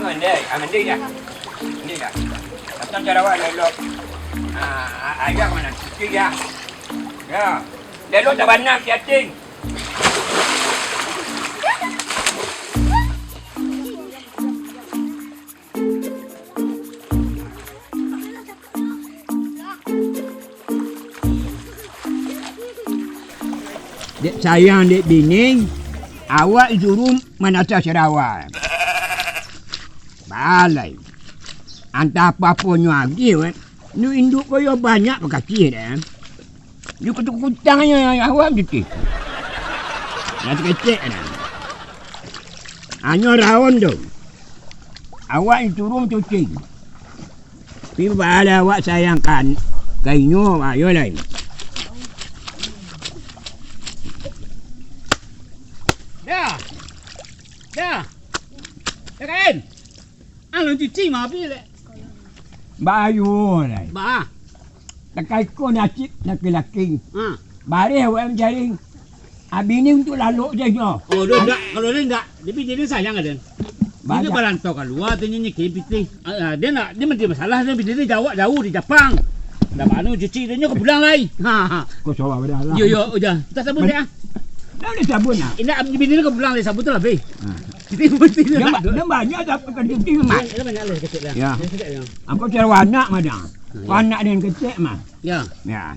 Mandi dah. Ini dah. Datang Sarawak lelok. Ayah mana? Cuci ya. Ya. Lelok tak banyak chatting. Dek sayang dek bini, awak suruh menata Sarawak. Balai. Antara apa-apa lagi, ni induk kaya banyak berkaki dah. Ni kutang-kutangnya awak begitu. Nanti kecek dah. Hanya rawon tu. Awak turun cuci. Tapi balai awak sayangkan kainyo, ayo lain. Dah. Ya kan? Alun cuci mapi le. Bayu lah. Ba. Takai ko nacip laki-laki. Ha. Bari awak mencari. Habis ni untuk lalu je nyo. Oh, dia enggak. Kalau dia enggak, dia sayang ada. Dia balantau keluar tu nyanyi kipiti. Dia mesti masalah dia dia jauh di Jepang. Dah mana cuci dia ke pulang lai. Ha. Kau coba pada lah. Yo, udah. Kita sabun dia. Dah ni sabun ah. Ini bini dia ke pulang lai sabun tu lah be. Kita mesti dia banyak tak pakai cuci mat. Dia banyak lah kecil dah. Ya. Aku cari anak madang. Anak dia kecil mah. Ya. Ya.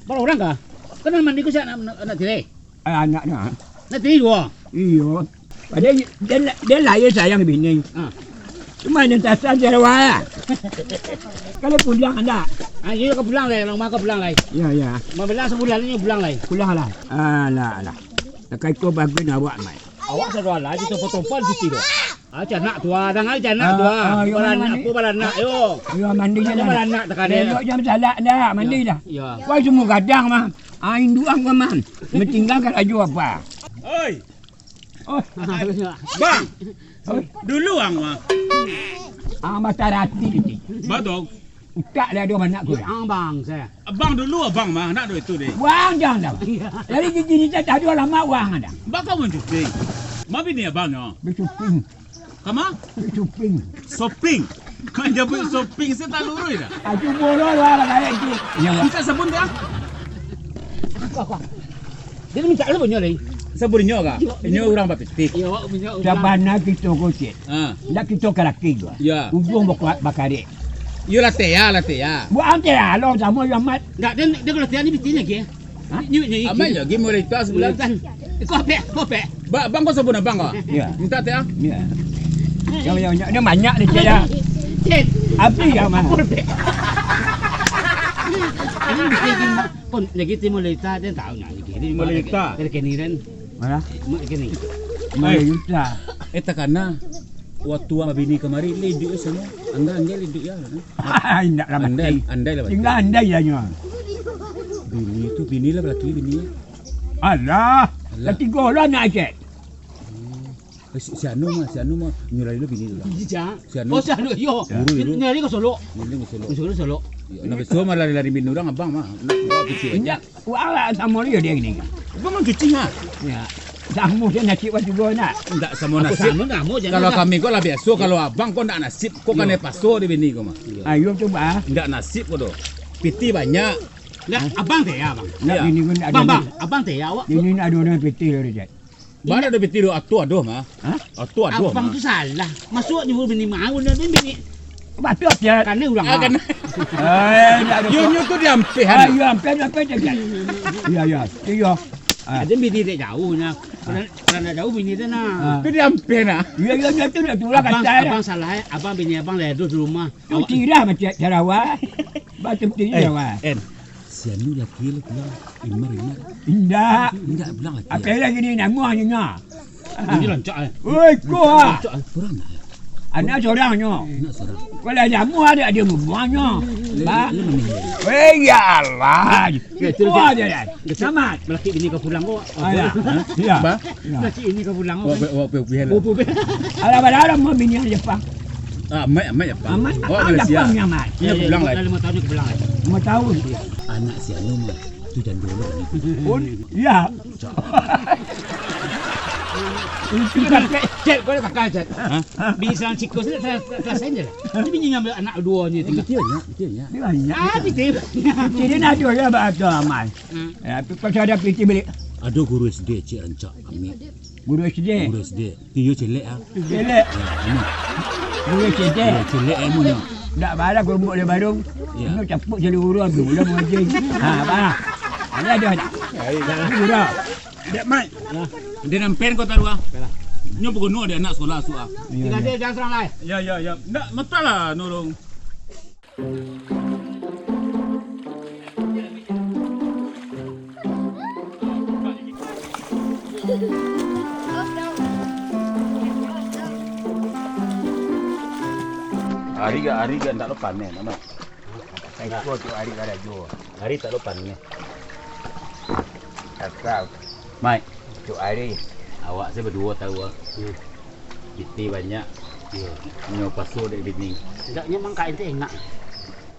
Berapa orang kah? Kenal mandi ku siapa nak tiri? Anak dia. Nak tiri dua. Iyo. Padahal dia lahir sayang bini. Cuma yang tak saja wah. Kalau pulang anda. Ini ke pulang lai, orang mak ke pulang lai. Ya. Mabelah sebulan ini pulang lai. Pulang lah. Alah. Takai ko bagus awak mai. Awak sedua lah, itu foto-foto cuci dua. Canak tua, tangan canak tua. Balanak, yo. Ya mandi je lah. Balanak tekan dia. Elok jam salat dah, mandi dah. Ya. Wah semua gadang mah. Induang kau mah. Mentinggalkan aju apa? Oi, Oh, bang. Dulu ang mah. mata rati ni. Badog. Utak lah dia banyak ku. Bang saya. Abang dulu abang mah nak duit tu deh. Wang jangan dah. Dari gigi ni tak ada lama wang ada. Bakal mencuci. Mabi ni abang no. Bercuping. Kama? Bercuping. Shopping. Kan jabut shopping saya tak lurus dah. Aju boleh lah kayak gitu. Ya, Bisa sabun dia? Kau. Dia minta apa punya lai? Sabun nyo ka? Nyo orang bapitik. Ya, awak punya. Sabana kita kocet. Nak kita kelaki gua. Ya. Ujung bakari. Yo latte ya. Buat ante lah lo sama yang mat. Tak, dia kalau tiada ni bitin lagi. Ha? Ni. Aman ya, game mulai tas bulan. Kau pe. Bang kau sabun abang kau? Ya. Minta teh ah. Ya. Yang dia banyak ni saya. Cek. Api yang mah. Ini bikin pun lagi timur lita dia tahu nak lagi. Timur Lita. Dia keniran. Mana? Kini. Mana juta. Eta karena waktu ang bini kemari lidik semua. Angga lidik ya. Indak lah mati. Andai lah. Tinggal andai lah nyo. Bini lah lelaki bini. Alah. Ketiga lah nak cek. Si Anu mah nyurai lu bini dulu. Jijak. Si Anu. Oh, si Anu. Yo. Ni hari ke Solo. Ini ke Solo. Nah, besok malah lari bini orang abang mah. Bawa kecil aja. Wah lah sama dia gini. Abang mah cuci ha. Ya. Sama dia nasib waktu gua nak. Enggak sama nasib. Kalau kami kau lah biasa, kalau abang kau enggak nasib, kau kan paso di bini kau mah. Ayo coba. Enggak nasib kau doh. Piti banyak. Nah, abang teh ya, bang. Nak bini pun ada. Bang, abang teh ya awak. Ini nak ada orang peti lah dia. Mana ada piti doh atu aduh mah. Ha? Atu aduh. Abang tu salah. Masuk nyuruh bini mau dan bini. Betul dia. Kan dia ulang. Kan. Tak ada. Yo tu dia ampe Ah, han. ya, ampe je kan. Ya. Iya. Ada bini dia jauhnya. Kerana jauh bini dia nak. Tu dia ampe nah. Ya tu dah tulah kata. Abang salah. Abang bini abang ledo di rumah. Tu tira macam Sarawak. Batu tira wah. Si Anu laki pulang imar. Indah. Enggak pulang lagi. Apa lagi ni namanya? Ini lancak. Oi, kau. Kurang nak. Anak seorangnya. Nak seorang. Kalau jamu ada dia membuangnya. Ba. Lu meninggal. Ya Allah. Itu aja dah. Selamat. Laki bini kau pulang kau. Ya. Ya. Ba. Laki ini kau pulang kau. Wa pe Ala bala mau bini Jepang. Amat ya Pak. Amat. Oh Malaysia. Jepang yang mat. Dia pulang lagi. 5 tahun dia pulang lagi. 5 tahun. Anak si Anu mah tu dan dulu ni. Pun ya. Cek kau kakak cek. Bini serang cikus ni kelas saya lah. Dia bini ngambil anak dua ni tinggal. Betul. Dia banyak. Piti. Piti dia nak jual lah batu amal. Pasal ada piti beli. Ada guru SD cik rancak kami. Guru SD. Guru SD. Tiyo celek ah. Jelek. Guru SD. Celek emu ni. Tak balas kelompok dia Badung. Ini capuk seluruh tu. Mula mengajar. Balas. Ada tak? Ini dah. Dek mai. Dia nampen kau tahu ah. Nyo pun ada anak sekolah su ah. Tinggal dia jangan serang lain. Ya. Ndak matalah nolong. Hari ga ndak lepan ni nama. Saya tu hari kada jual. Hari tak lepan ni. Akak. Mai, Tu hari. awak saya berdua tahu ah. Piti banyak. Nyo pasu dek bini. Tidaknya memang kain tu enak.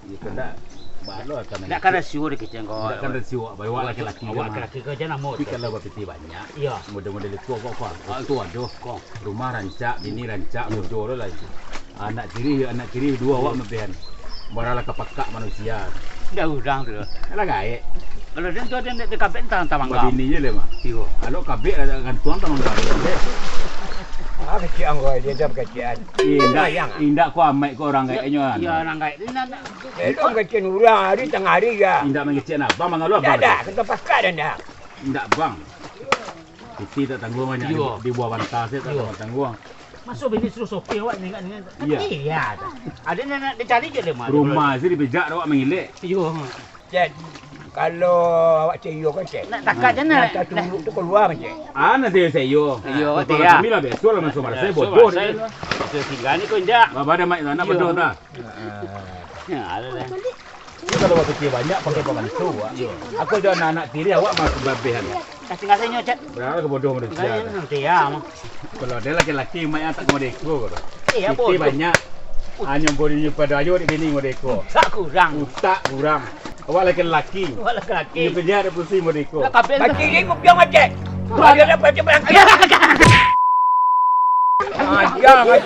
Ya kena balu akan. Tak kan rasio dia kecil kau. Tak kan rasio bawa laki-laki. Awak laki-laki kau jangan mau. Tapi kalau piti banyak. Iya. Model-model itu apa? Itu ada kok. Rumah rancak, bini rancak, bodoh lah itu. Anak kiri dua awak mepian. Baralah kepakak manusia. Dah udang tu. Alah gaek. Kalau dia tu ada dekat bentang tamang Ba kau. bini je le mah. Iyo. Kalau kabek ada gantuan tangan kau. Kecil angkau dia dah kecilan. Indak ko amai ko orang kayaknya. Ya orang kaya. Elok kecil urang hari tengah hari ya. Indak mengecek nak. Bang mangalu abang. Dah kita pakai dah dah. Indak bang. Piti tak tanggung banyak di buah bantal saya tak tanggung. Masuk bini suruh sopi awak ni kan. Iya. Iya. Ada nak dia cari je dia mah. Rumah sini bijak awak mengilik. Iyo. Cik, kalau awak ceyo kan cik. Nak takat je nak. Tak tunggu tu keluar kan cik. Ana saya seyo. Iyo, Kalau dia. kami lah besok lah masuk saya bodoh. Saya tinggal ni kau injak. Bapa ada mai anak bodoh tak? Ya, ada dah. Kalau waktu kecil banyak pakai pembantu. Aku ada anak tiri awak masuk babehan. Kasih kasih nyocet. Berapa kebodoh manusia. Nanti ya. Kalau ada laki-laki mai tak modeko. Iya, Piti banyak. Hanya boleh pada ayo di bini modeko. Tak kurang. Utak kurang. Awak laki-laki. Awak laki-laki. Dia penjara ada pusing modeko. Bagi ni kau biar macam. Kau ada dapat macam. Jangan.